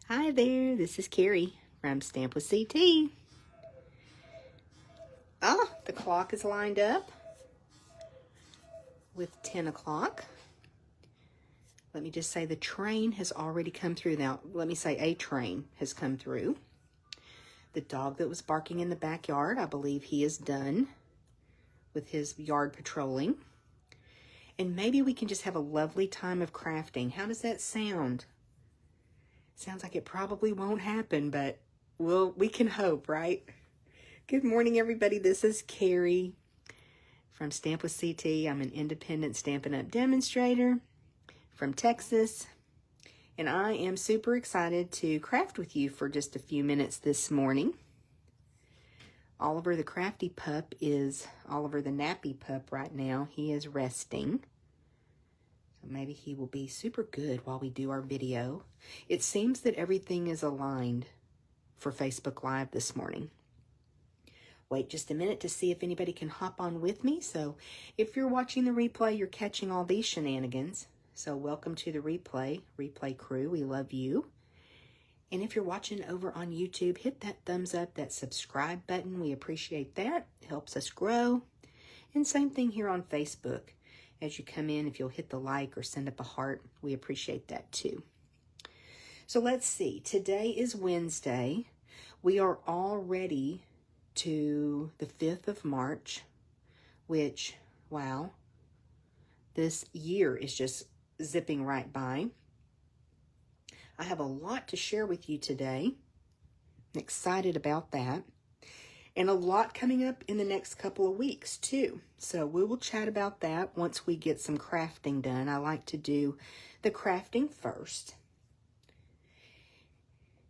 Hi there, this is Carrie from Stamp with CT. The clock is lined up with 10 o'clock. Let me just say the train has already come through. Now, let me say a train has come through. The dog that was barking in the backyard, I believe he is done with his yard patrolling. And maybe we can just have a lovely time of crafting. How does that sound? Sounds like it probably won't happen, but we can hope, right? Good morning, everybody. This is Carrie from Stamp with CT. I'm an independent Stampin' Up demonstrator from Texas, and I am super excited to craft with you for just a few minutes this morning. Oliver the crafty pup is Oliver the nappy pup right now. He is resting. So maybe he will be super good while we do our video. It seems that everything is aligned for Facebook Live this morning. Wait just a minute to see if anybody can hop on with me. So if you're watching the replay, you're catching all these shenanigans. So welcome to the replay crew. We love you. And if you're watching over on YouTube, hit that thumbs up, that subscribe button. We appreciate that. It helps us grow. And same thing here on Facebook. As you come in, if you'll hit the like or send up a heart, we appreciate that too. So let's see. Today is Wednesday. We are already to the 5th of March, which, wow, this year is just zipping right by. I have a lot to share with you today. I'm excited about that. And a lot coming up in the next couple of weeks too. So we will chat about that once we get some crafting done. I like to do the crafting first.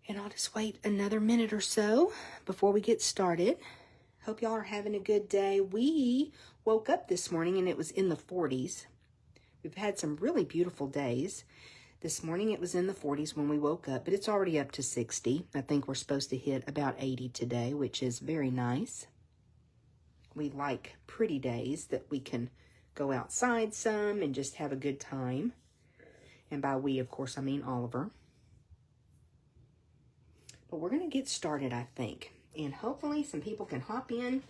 And I'll just wait another minute or so before we get started. Hope y'all are having a good day. We woke up this morning and it was in the 40s. We've had some really beautiful days. This morning it was in the 40s when we woke up, but it's already up to 60. I think we're supposed to hit about 80 today, which is very nice. We like pretty days that we can go outside some and just have a good time. And by we, of course, I mean Oliver. But we're going to get started, I think. And hopefully some people can hop in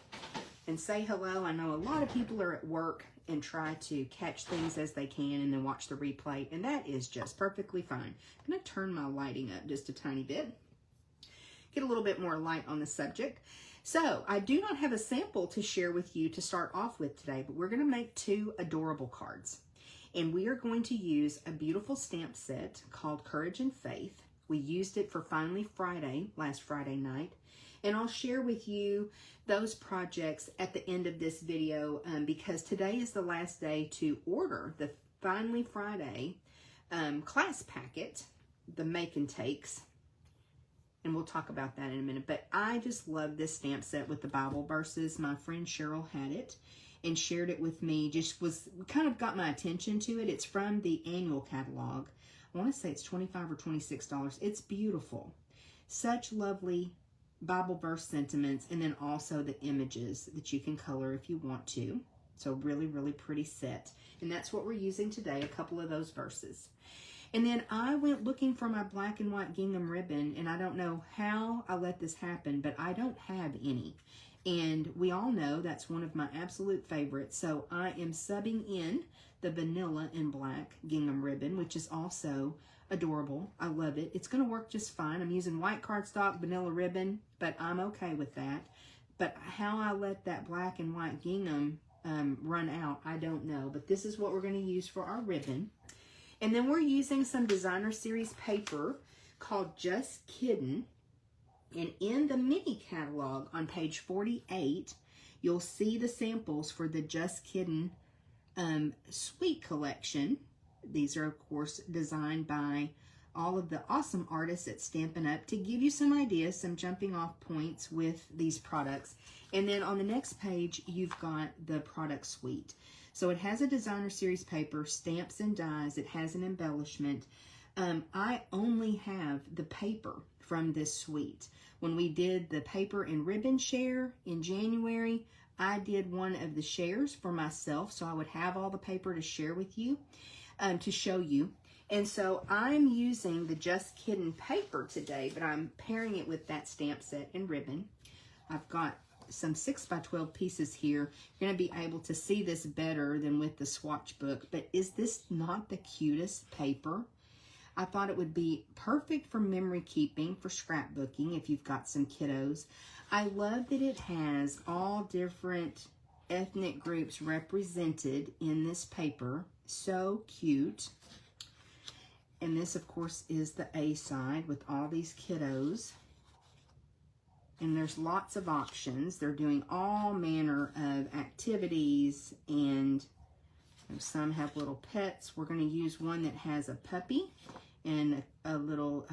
and say hello. I know a lot of people are at work and try to catch things as they can and then watch the replay. And that is just perfectly fine. I'm going to turn my lighting up just a tiny bit. Get a little bit more light on the subject. So I do not have a sample to share with you to start off with today, but we're going to make 2 adorable cards. And we are going to use a beautiful stamp set called Courage and Faith. We used it for Finally Friday, last Friday night. And I'll share with you those projects at the end of this video because today is the last day to order the Finally Friday class packet, the Make and Takes. And we'll talk about that in a minute. But I just love this stamp set with the Bible verses. My friend Cheryl had it and shared it with me. Just kind of got my attention to it. It's from the annual catalog. I want to say it's $25 or $26. It's beautiful. Such lovely Bible verse sentiments, and then also the images that you can color if you want to. So really, really pretty set. And that's what we're using today, a couple of those verses. And then I went looking for my black and white gingham ribbon, and I don't know how I let this happen, but I don't have any. And we all know that's one of my absolute favorites. So I am subbing in the vanilla and black gingham ribbon, which is also adorable. I love it. It's going to work just fine. I'm using white cardstock, vanilla ribbon, but I'm okay with that. But how I let that black and white gingham run out, I don't know. But this is what we're going to use for our ribbon. And then we're using some designer series paper called Just Kiddin. And in the mini catalog on page 48, you'll see the samples for the Just Kiddin Sweet collection. These are, of course, designed by all of the awesome artists at Stampin' Up to give you some ideas, some jumping off points with these products. And then on the next page, you've got the product suite. So it has a designer series paper, stamps and dies. It has an embellishment. I only have the paper from this suite. When we did the paper and ribbon share in January, I did one of the shares for myself, so I would have all the paper to share with you, to show you. And so I'm using the Just Kiddin paper today, but I'm pairing it with that stamp set and ribbon. I've got some 6x12 pieces here. You're going to be able to see this better than with the swatch book, but is this not the cutest paper? I thought it would be perfect for memory keeping, for scrapbooking if you've got some kiddos. I love that it has all different ethnic groups represented in this paper. So cute. And this, of course, is the A side with all these kiddos. And there's lots of options. They're doing all manner of activities, and some have little pets. We're going to use one that has a puppy and a little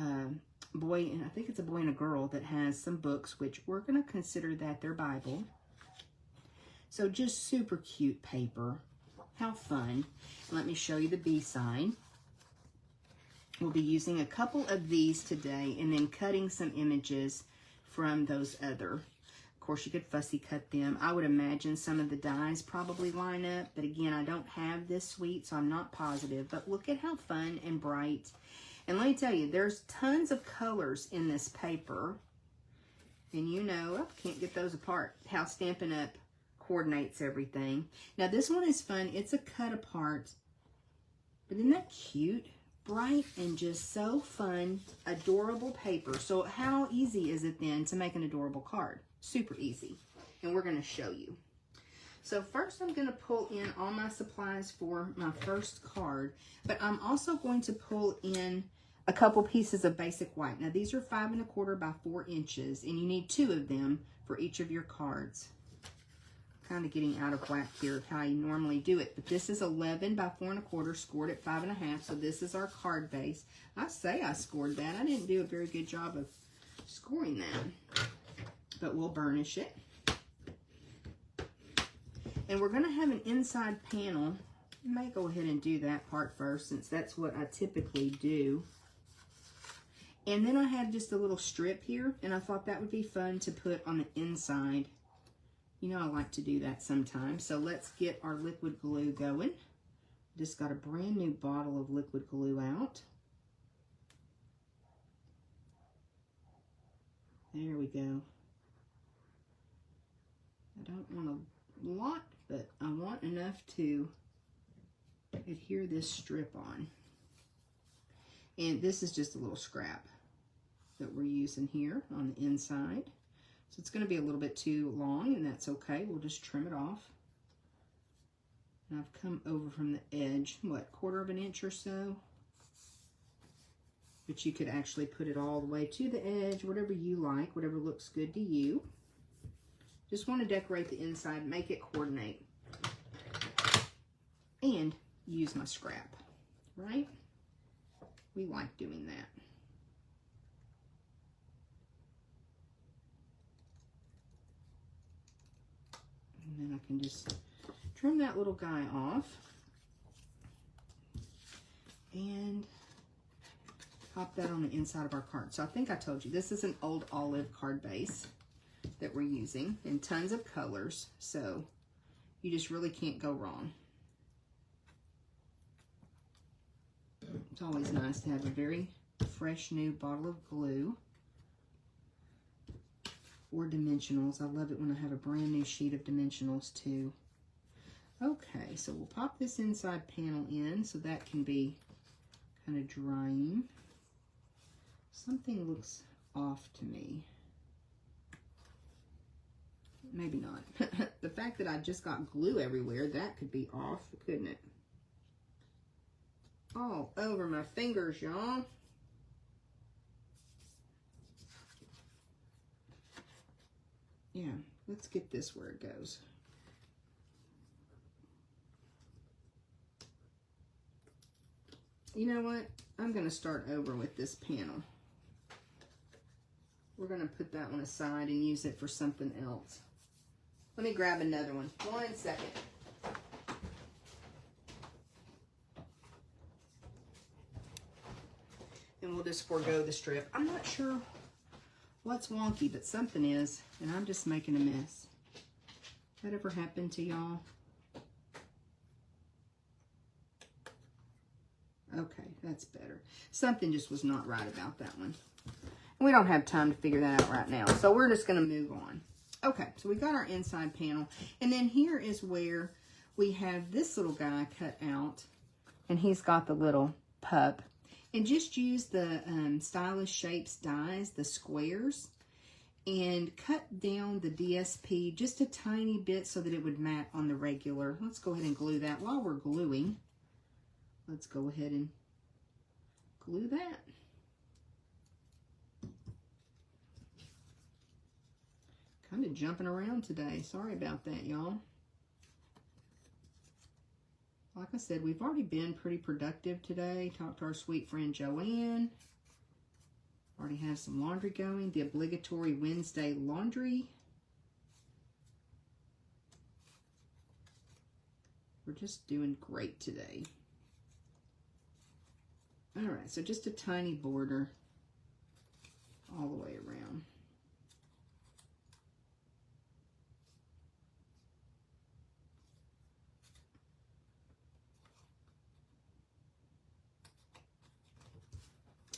boy, and I think it's a boy and a girl that has some books, which we're going to consider that their Bible. So just super cute paper. How fun. Let me show you the B side. We'll be using a couple of these today and then cutting some images from those other. Of course, you could fussy cut them. I would imagine some of the dies probably line up, but again, I don't have this suite, so I'm not positive. But look at how fun and bright. And let me tell you, there's tons of colors in this paper. And you know, I can't get those apart, how Stampin' Up coordinates everything. Now, this one is fun. It's a cut apart. But isn't that cute? Bright and just so fun, adorable paper. So how easy is it then to make an adorable card? Super easy. And we're going to show you. So first I'm going to pull in all my supplies for my first card, but I'm also going to pull in a couple pieces of basic white. Now these are 5 1/4 by 4 inches, and you need 2 of them for each of your cards. Kind of getting out of whack here of how you normally do it, but this is 11 by 4 1/4, scored at 5 1/2, so this is our card base. I say I scored that. I didn't do a very good job of scoring that, but we'll burnish it. And we're going to have an inside panel. I may go ahead and do that part first, since that's what I typically do. And then I have just a little strip here, and I thought that would be fun to put on the inside. You know I like to do that sometimes. So let's get our liquid glue going. Just got a brand new bottle of liquid glue out. There we go. I don't want a lot, but I want enough to adhere this strip on. And this is just a little scrap that we're using here on the inside. So it's going to be a little bit too long, and that's okay. We'll just trim it off. And I've come over from the edge, what, 1/4 inch or so? But you could actually put it all the way to the edge, whatever you like, whatever looks good to you. Just want to decorate the inside, make it coordinate. And use my scrap, right? We like doing that. And then I can just trim that little guy off and pop that on the inside of our card. So I think I told you, this is an old olive card base that we're using in tons of colors. So you just really can't go wrong. It's always nice to have a very fresh new bottle of glue. Or dimensionals. I love it when I have a brand new sheet of dimensionals too. Okay, so we'll pop this inside panel in so that can be kind of drying. Something looks off to me. Maybe not. The fact that I just got glue everywhere, that could be off, couldn't it? All over my fingers, y'all. Yeah, let's get this where it goes. You know what? I'm going to start over with this panel. We're going to put that one aside and use it for something else. Let me grab another one. 1 second. And we'll just forego the strip. I'm not sure what's wonky, but something is, and I'm just making a mess. That ever happened to y'all? Okay, that's better. Something just was not right about that one. We don't have time to figure that out right now, so we're just going to move on. Okay, so we got our inside panel, and then here is where we have this little guy cut out, and he's got the little pup. And just use the Stylish Shapes dies, the squares, and cut down the DSP just a tiny bit so that it would mat on the regular. Let's go ahead and glue that. While we're gluing, let's go ahead and glue that. Kind of jumping around today. Sorry about that, y'all. Like I said, we've already been pretty productive today. Talked to our sweet friend Joanne. Already have some laundry going. The obligatory Wednesday laundry. We're just doing great today. All right, so just a tiny border all the way around.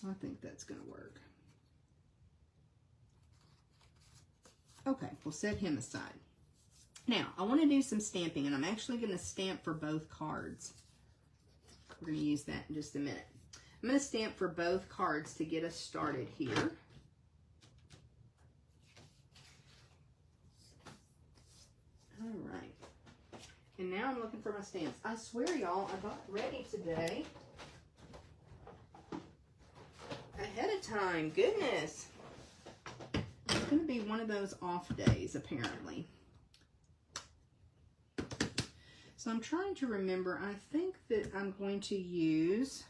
I think that's going to work. Okay, we'll set him aside. Now, I want to do some stamping, and I'm actually going to stamp for both cards. We're going to use that in just a minute. I'm going to stamp for both cards to get us started here. All right. And now I'm looking for my stamps. I swear, y'all, I got ready today ahead of time. Goodness. It's going to be one of those off days, apparently. So I'm trying to remember. I think that I'm going to use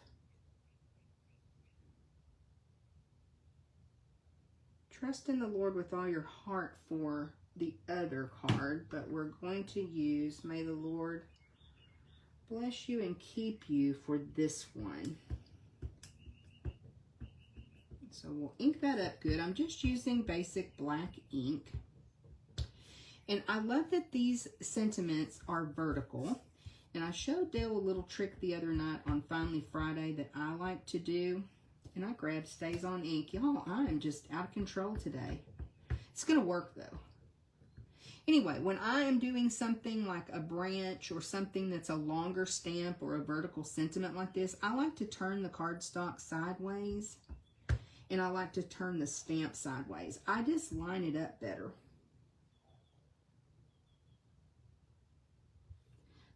Trust in the Lord with all your heart for the other card, but we're going to use May the Lord bless you and keep you for this one. So we'll ink that up good. I'm just using basic black ink. And I love that these sentiments are vertical. And I showed Dale a little trick the other night on Finally Friday that I like to do. And I grabbed Stays On ink. Y'all, I am just out of control today. It's going to work though. Anyway, when I am doing something like a branch or something that's a longer stamp or a vertical sentiment like this, I like to turn the cardstock sideways. And I like to turn the stamp sideways. I just line it up better.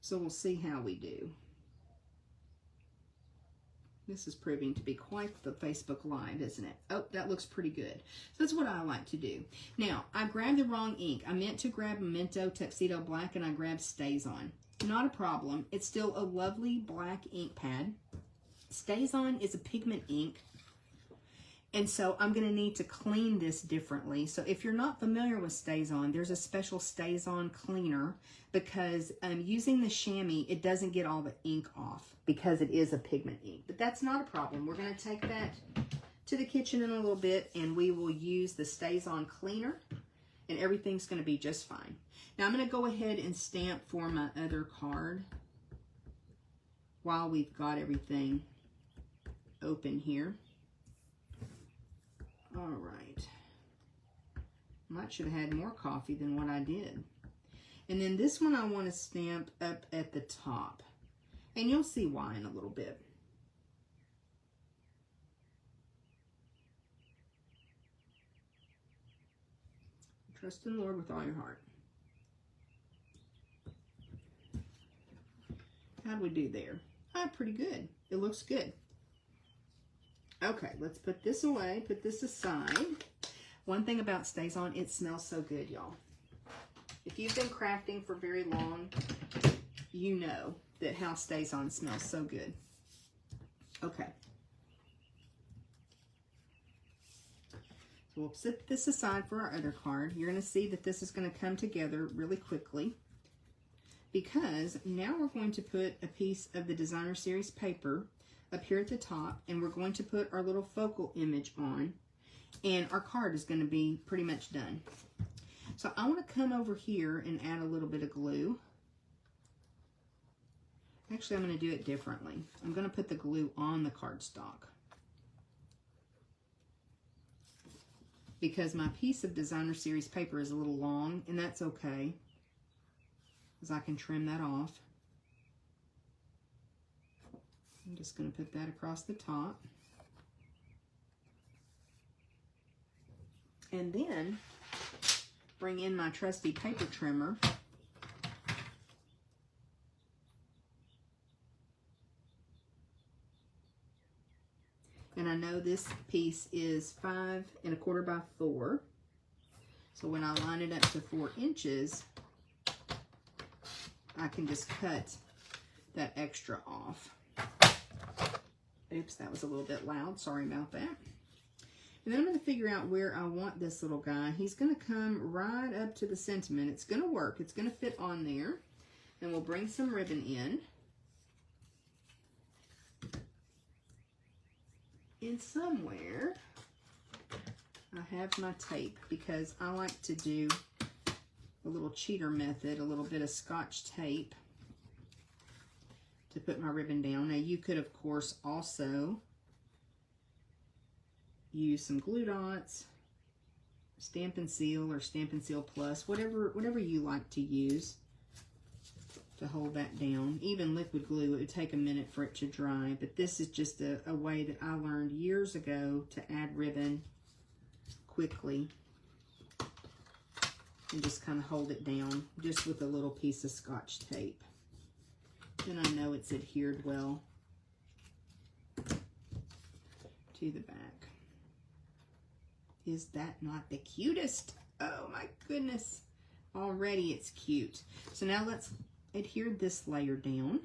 So we'll see how we do. This is proving to be quite the Facebook Live, isn't it? Oh, that looks pretty good. So that's what I like to do. Now, I grabbed the wrong ink. I meant to grab Memento Tuxedo Black, and I grabbed Stays On. Not a problem. It's still a lovely black ink pad. Stays On is a pigment ink. And so I'm going to need to clean this differently. So if you're not familiar with Stays On, there's a special Stays On cleaner because using the chamois, it doesn't get all the ink off because it is a pigment ink. But that's not a problem. We're going to take that to the kitchen in a little bit and we will use the Stays On cleaner and everything's going to be just fine. Now I'm going to go ahead and stamp for my other card while we've got everything open here. All right. Might should have had more coffee than what I did. And then this one I want to stamp up at the top. And you'll see why in a little bit. Trust in the Lord with all your heart. How'd we do there? Pretty good. It looks good. Okay, let's put this away, put this aside. One thing about Stays On, it smells so good, y'all. If you've been crafting for very long, you know that how Stays On smells so good. Okay. So we'll set this aside for our other card. You're going to see that this is going to come together really quickly because now we're going to put a piece of the Designer Series paper up here at the top, and we're going to put our little focal image on, and our card is going to be pretty much done. So I want to come over here and add a little bit of glue. Actually, I'm going to do it differently. I'm going to put the glue on the cardstock, because my piece of designer series paper is a little long, and that's okay, because I can trim that off. I'm just going to put that across the top. And then bring in my trusty paper trimmer. And I know this piece is 5 1/4 by 4. So when I line it up to 4 inches, I can just cut that extra off. Oops, that was a little bit loud. Sorry about that. And then I'm going to figure out where I want this little guy. He's going to come right up to the sentiment. It's going to work. It's going to fit on there. And we'll bring some ribbon in. And somewhere, I have my tape, because I like to do a little cheater method, a little bit of Scotch tape to put my ribbon down. Now you could, of course, also use some glue dots, Stampin' Seal or Stampin' Seal Plus, whatever you like to use to hold that down. Even liquid glue, it would take a minute for it to dry, but this is just a way that I learned years ago to add ribbon quickly and just kind of hold it down just with a little piece of Scotch tape. Then I know it's adhered well to the back. Is that not the cutest? Oh my goodness. Already it's cute. So now let's adhere this layer down.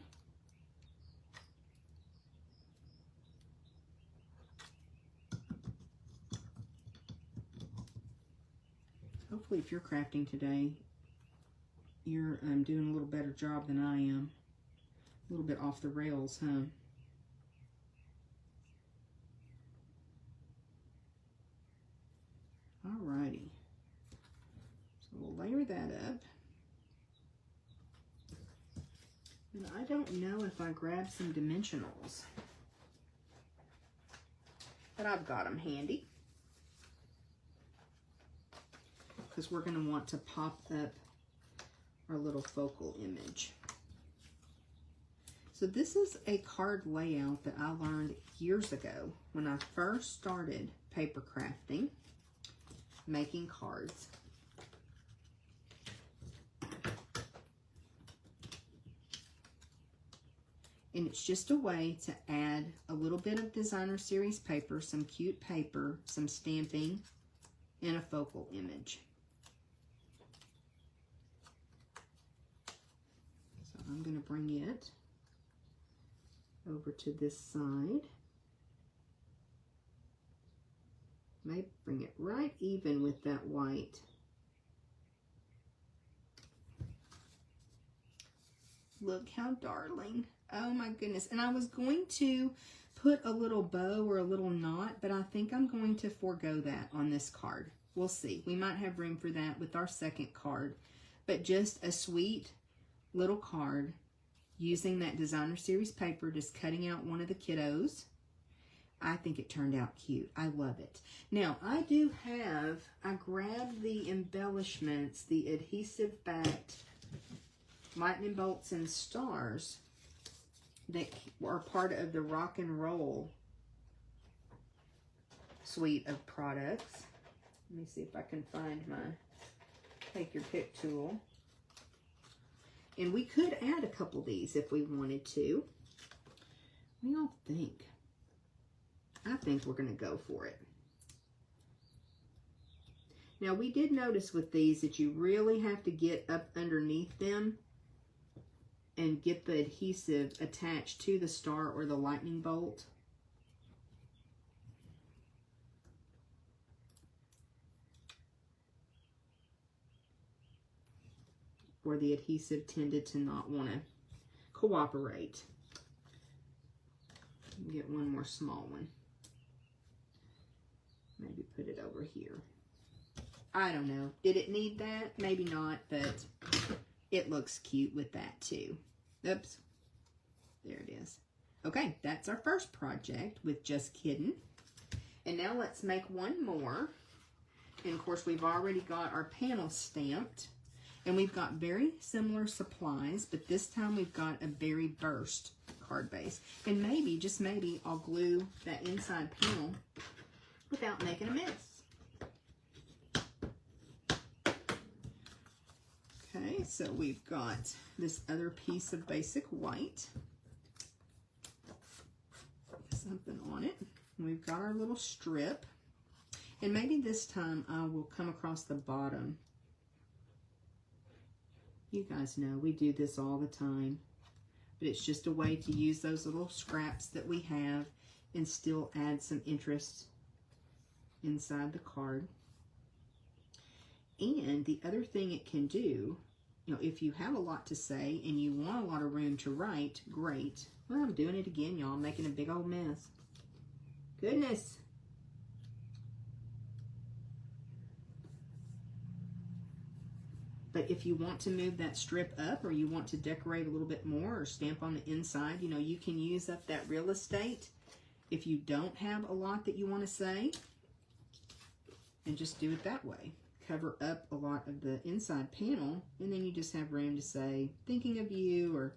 Hopefully if you're crafting today, you're doing a little better job than I am. A little bit off the rails, huh? Alrighty. So we'll layer that up. And I don't know if I grabbed some dimensionals, but I've got them handy, because we're going to want to pop up our little focal image. So this is a card layout that I learned years ago when I first started paper crafting, making cards. And it's just a way to add a little bit of designer series paper, some cute paper, some stamping, and a focal image. So I'm going to bring it over to this side. Maybe bring it right even with that white. Look how darling. Oh my goodness. And I was going to put a little bow or a little knot, but I think I'm going to forego that on this card. We'll see. We might have room for that with our second card. But just a sweet little card using that designer series paper, just cutting out one of the kiddos. I think it turned out cute. I love it. Now, I grabbed the embellishments, the adhesive backed lightning bolts and stars that are part of the rock and roll suite of products. Let me see if I can find my take your pick tool. And we could add a couple of these if we wanted to. What do y'all think? I think we're going to go for it. Now, we did notice with these that you really have to get up underneath them and get the adhesive attached to the star or the lightning bolt. Where the adhesive tended to not want to cooperate. Get one more small one. Maybe put it over here. I don't know. Did it need that? Maybe not, but it looks cute with that too. Oops. There it is. Okay, that's our first project with just Kiddin. And now let's make one more. And of course, we've already got our panel stamped. And we've got very similar supplies, but this time we've got a berry burst card base. And maybe, just maybe, I'll glue that inside panel without making a mess. Okay, so we've got this other piece of basic white. Something on it. And we've got our little strip. And maybe this time I will come across the bottom. You guys know we do this all the time. But it's just a way to use those little scraps that we have and still add some interest inside the card. And the other thing it can do, you know, if you have a lot to say and you want a lot of room to write, great. Well, I'm doing it again, y'all. I'm making a big old mess. Goodness. But if you want to move that strip up or you want to decorate a little bit more or stamp on the inside, you know, you can use up that real estate if you don't have a lot that you want to say. And just do it that way. Cover up a lot of the inside panel, and then you just have room to say, thinking of you, or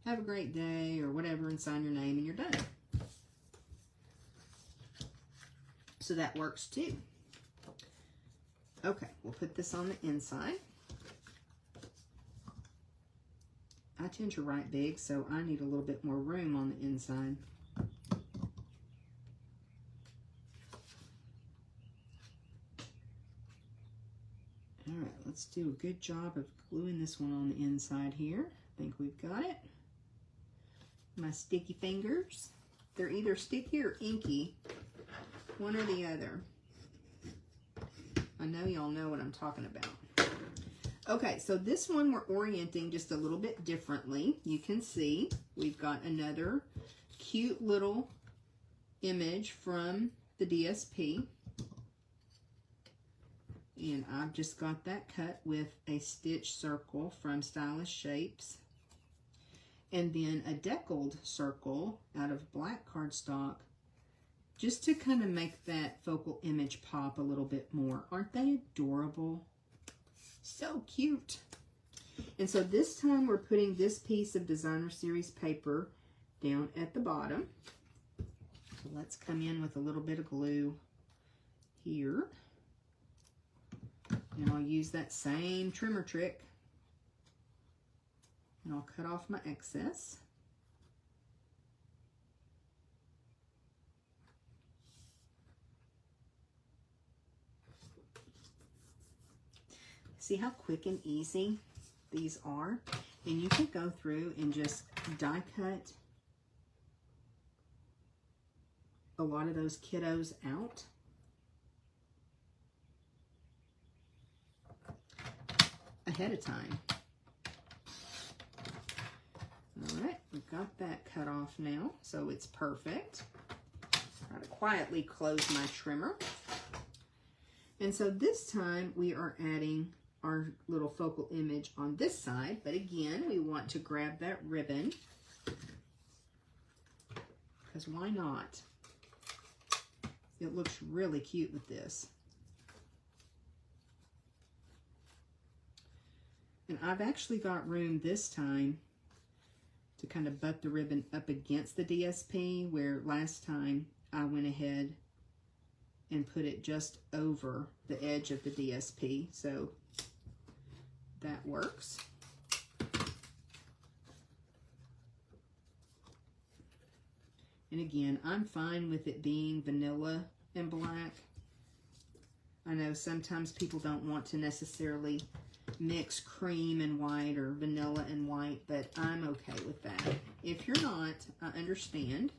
have a great day, or whatever, and sign your name, and you're done. So that works too. Okay, we'll put this on the inside. I tend to write big, so I need a little bit more room on the inside. All right, let's do a good job of gluing this one on the inside here. I think we've got it. My sticky fingers. They're either sticky or inky, one or the other. I know y'all know what I'm talking about. Okay, so this one we're orienting just a little bit differently. You can see we've got another cute little image from the DSP. And I've just got that cut with a stitch circle from Stylish Shapes. And then a deckled circle out of black cardstock, just to kind of make that focal image pop a little bit more. Aren't they adorable? So cute. And so this time we're putting this piece of Designer Series paper down at the bottom. So let's come in with a little bit of glue here. And I'll use that same trimmer trick. And I'll cut off my excess. See how quick and easy these are? And you can go through and just die cut a lot of those kiddos out. Ahead of time. All right, we've got that cut off now, so it's perfect. Try to quietly close my trimmer. And so this time we are adding our little focal image on this side, but again, we want to grab that ribbon, because why not? It looks really cute with this. And I've actually got room this time to kind of butt the ribbon up against the DSP, where last time I went ahead and put it just over the edge of the DSP. So that works. And again, I'm fine with it being vanilla and black. I know sometimes people don't want to necessarily mix cream and white or vanilla and white, but I'm okay with that. If you're not, I understand.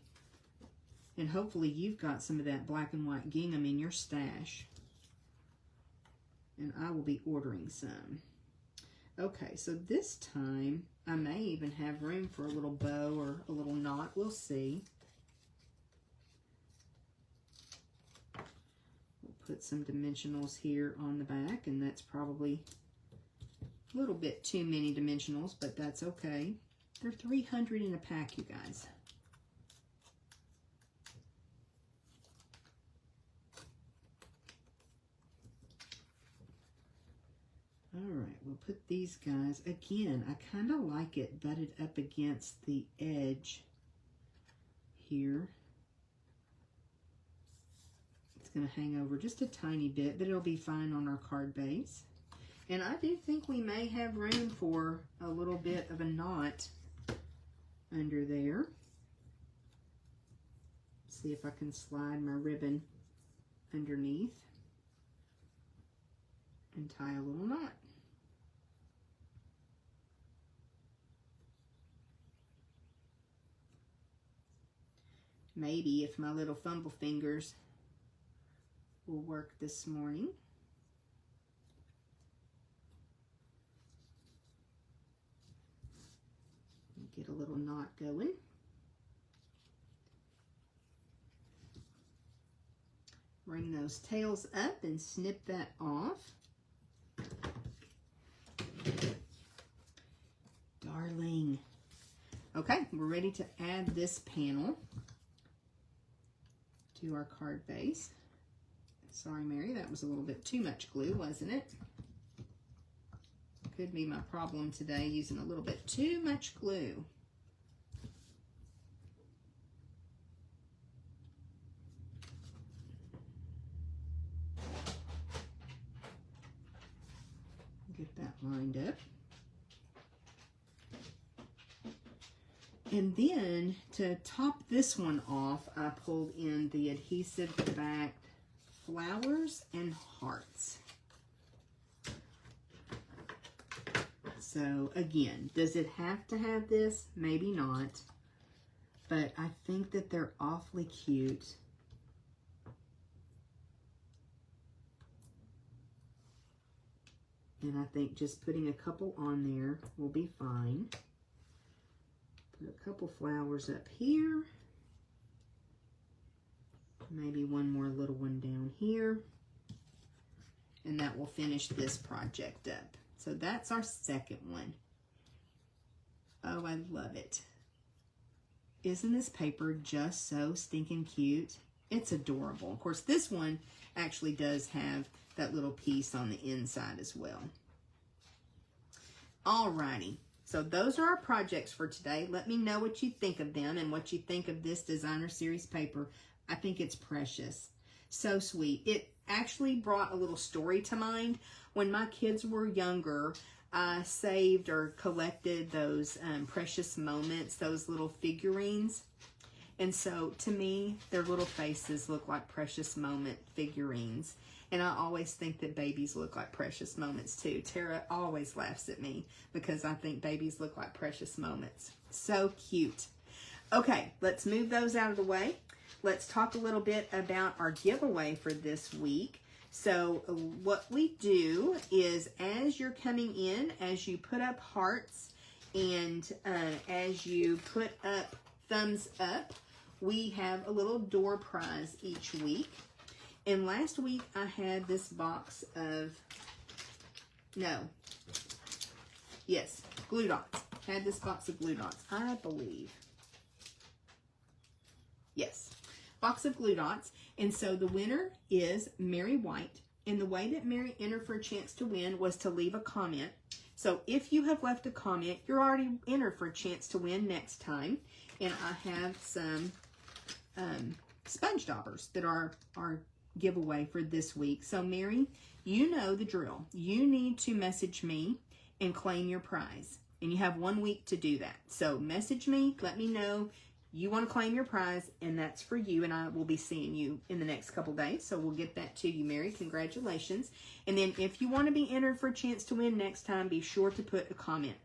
And hopefully you've got some of that black and white gingham in your stash. And I will be ordering some. Okay, so this time I may even have room for a little bow or a little knot. We'll see. We'll put some dimensionals here on the back, and that's probably a little bit too many dimensionals, but that's okay. They're 300 in a pack, you guys. All right, we'll put these guys, again, I kind of like it butted up against the edge here. It's going to hang over just a tiny bit, but it'll be fine on our card base. And I do think we may have room for a little bit of a knot under there. See if I can slide my ribbon underneath and tie a little knot. Maybe if my little fumble fingers will work this morning. Get a little knot going. Bring those tails up and snip that off. Darling. Okay, we're ready to add this panel to our card base. Sorry, Mary, that was a little bit too much glue, wasn't it? Could be my problem today, using a little bit too much glue. Get that lined up. And then to top this one off, I pulled in the adhesive backed flowers and hearts. So again, does it have to have this? Maybe not, but I think that they're awfully cute. And I think just putting a couple on there will be fine. Put a couple flowers up here. Maybe one more little one down here. And that will finish this project up. So that's our second one. Oh, I love it. Isn't this paper just so stinking cute? It's adorable. Of course, this one actually does have that little piece on the inside as well. Alrighty. So those are our projects for today. Let me know what you think of them and what you think of this designer series paper. I think it's precious. So sweet. It actually brought a little story to mind. When my kids were younger, I saved or collected those precious moments, those little figurines. And so to me, their little faces look like precious moment figurines. And I always think that babies look like precious moments too. Tara always laughs at me because I think babies look like precious moments. So cute. Okay, let's move those out of the way. Let's talk a little bit about our giveaway for this week. So what we do is, as you're coming in, as you put up hearts and as you put up thumbs up, we have a little door prize each week. And last week I had this box of, glue dots. Had this box of glue dots, I believe. Yes, box of glue dots. And so the winner is Mary White. And the way that Mary entered for a chance to win was to leave a comment. So if you have left a comment, you're already entered for a chance to win next time. And I have some sponge daubers that are our giveaway for this week. So Mary, you know the drill. You need to message me and claim your prize. And you have 1 week to do that. So message me, let me know you want to claim your prize, and that's for you, and I will be seeing you in the next couple days. So we'll get that to you, Mary. Congratulations. And then if you want to be entered for a chance to win next time, be sure to put a comment.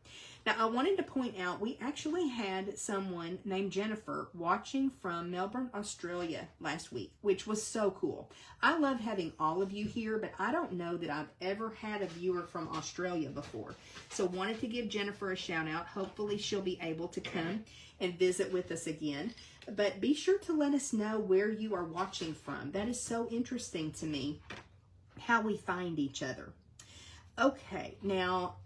Now, I wanted to point out, we actually had someone named Jennifer watching from Melbourne, Australia last week, which was so cool. I love having all of you here, but I don't know that I've ever had a viewer from Australia before. So wanted to give Jennifer a shout out. Hopefully she'll be able to come and visit with us again. But be sure to let us know where you are watching from. That is so interesting to me, how we find each other. Okay, now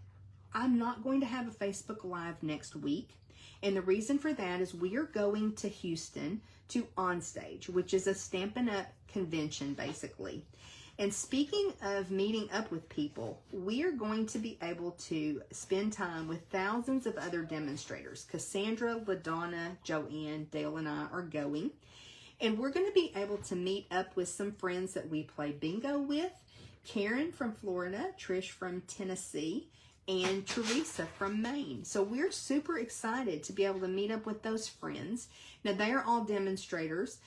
I'm not going to have a Facebook Live next week. And the reason for that is we are going to Houston to Onstage, which is a Stampin' Up convention, basically. And speaking of meeting up with people, we are going to be able to spend time with thousands of other demonstrators. Cassandra, LaDonna, Joanne, Dale, and I are going. And we're going to be able to meet up with some friends that we play bingo with. Karen from Florida, Trish from Tennessee, and Teresa from Maine. So we're super excited to be able to meet up with those friends. Now, they are all demonstrators.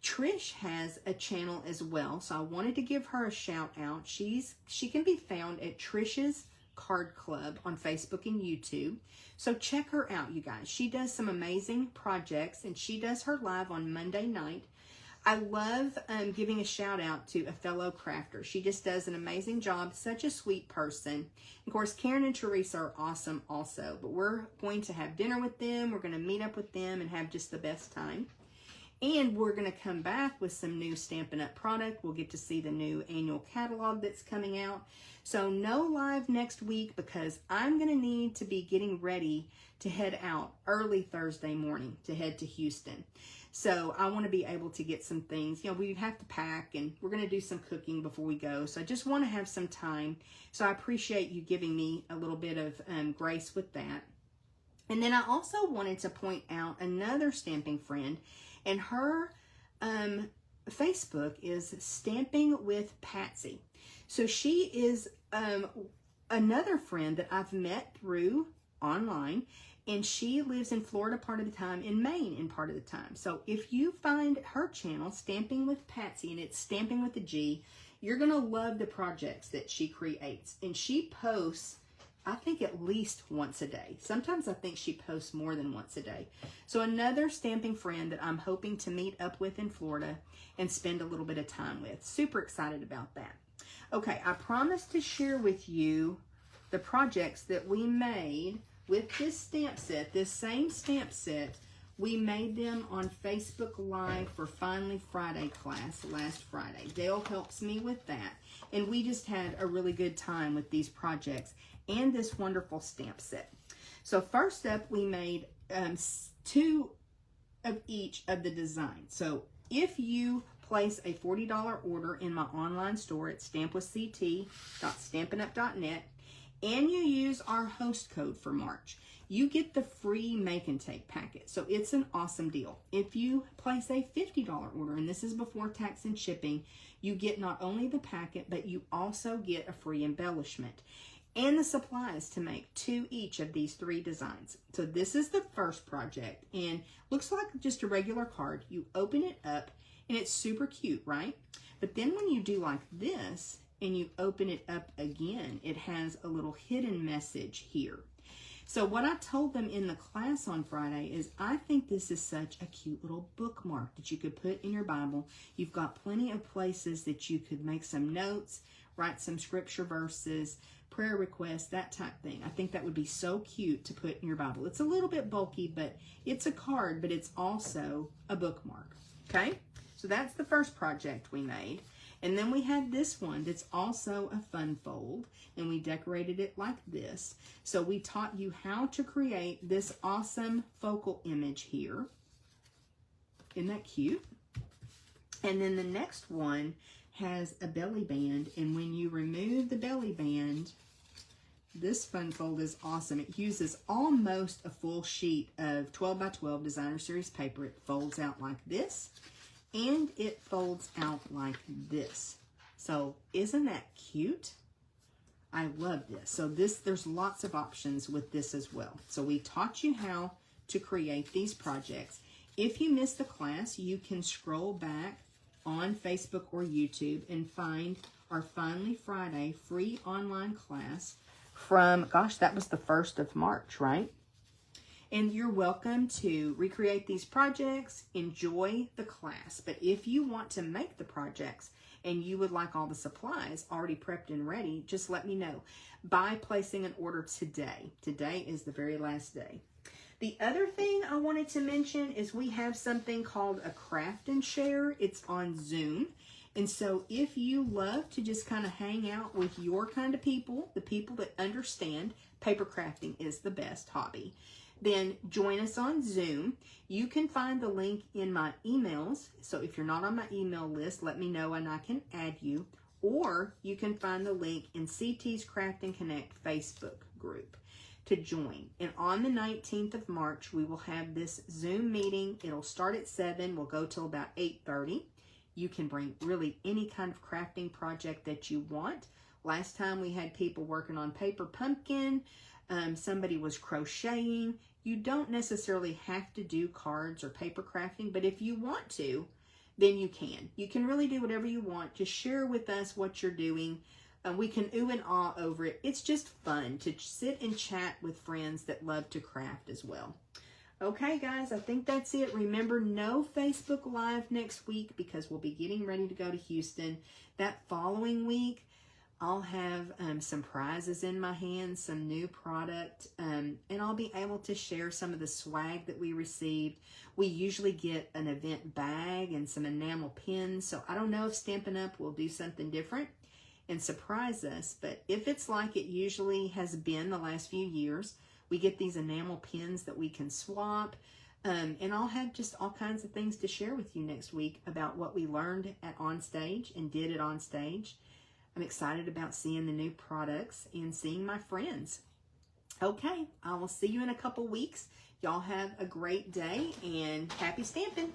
Trish has a channel as well, so I wanted to give her a shout out. She can be found at Trish's Card Club on Facebook and YouTube. So check her out, you guys. She does some amazing projects, and she does her live on Monday night. I love giving a shout out to a fellow crafter. She just does an amazing job. Such a sweet person. Of course, Karen and Teresa are awesome also, but we're going to have dinner with them. We're going to meet up with them and have just the best time. And we're going to come back with some new Stampin' Up product. We'll get to see the new annual catalog that's coming out. So no live next week because I'm going to need to be getting ready to head out early Thursday morning to head to Houston. So I want to be able to get some things. You know, we have to pack and we're going to do some cooking before we go. So I just want to have some time. So I appreciate you giving me a little bit of grace with that. And then I also wanted to point out another stamping friend. And her Facebook is Stamping with Patsy. So she is another friend that I've met through online. And she lives in Florida part of the time, in Maine in part of the time. So if you find her channel, Stamping with Patsy, and it's Stamping with a G, you're going to love the projects that she creates. And she posts, I think, at least once a day. Sometimes I think she posts more than once a day. So another stamping friend that I'm hoping to meet up with in Florida and spend a little bit of time with. Super excited about that. Okay, I promised to share with you the projects that we made with this stamp set, this same stamp set. We made them on Facebook Live for Finally Friday class last Friday. Dale helps me with that. And we just had a really good time with these projects and this wonderful stamp set. So first up, we made 2 of each of the designs. So if you place a $40 order in my online store at stampwithct.stampinup.net and you use our host code for March, you get the free make and take packet. So it's an awesome deal. If you place a $50 order, and this is before tax and shipping, you get not only the packet, but you also get a free embellishment and the supplies to make 2 each of these 3 designs. So this is the first project and looks like just a regular card. You open it up and it's super cute, right? But then when you do like this and you open it up again, it has a little hidden message here. So what I told them in the class on Friday is I think this is such a cute little bookmark that you could put in your Bible. You've got plenty of places that you could make some notes, write some scripture verses, prayer requests, that type thing. I think that would be so cute to put in your Bible. It's a little bit bulky, but it's a card, but it's also a bookmark. Okay? So that's the first project we made. And then we had this one that's also a fun fold, and we decorated it like this. So we taught you how to create this awesome focal image here. Isn't that cute? And then the next one has a belly band, and when you remove the belly band, this fun fold is awesome. It uses almost a full sheet of 12 by 12 designer series paper. It folds out like this. And it folds out like this. So isn't that cute? I love this. So there's lots of options with this as well. So we taught you how to create these projects. If you missed the class, you can scroll back on Facebook or YouTube and find our Finally Friday free online class from, gosh, that was the 1st of March, right? And you're welcome to recreate these projects, enjoy the class. But if you want to make the projects and you would like all the supplies already prepped and ready, just let me know by placing an order today. Today is the very last day. The other thing I wanted to mention is we have something called a Craft and Share. It's on Zoom. And so if you love to just kind of hang out with your kind of people, the people that understand, paper crafting is the best hobby. then join us on Zoom. You can find the link in my emails. So if you're not on my email list, let me know and I can add you. Or you can find the link in CT's Craft and Connect Facebook group to join. And on the 19th of March, we will have this Zoom meeting. It'll start at 7. We'll go till about 8:30. You can bring really any kind of crafting project that you want. Last time we had people working on paper pumpkin. Somebody was crocheting. You don't necessarily have to do cards or paper crafting, but if you want to, then you can. You can really do whatever you want. Just share with us what you're doing. We can ooh and ah over it. It's just fun to sit and chat with friends that love to craft as well. Okay, guys, I think that's it. Remember, no Facebook Live next week because we'll be getting ready to go to Houston. That following week, I'll have some prizes in my hands, some new product, and I'll be able to share some of the swag that we received. We usually get an event bag and some enamel pins, so I don't know if Stampin' Up! Will do something different and surprise us, but if it's like it usually has been the last few years, we get these enamel pins that we can swap, and I'll have just all kinds of things to share with you next week about what we learned at Onstage and did at Onstage. I'm excited about seeing the new products and seeing my friends. Okay, I will see you in a couple weeks. Y'all have a great day and happy stamping.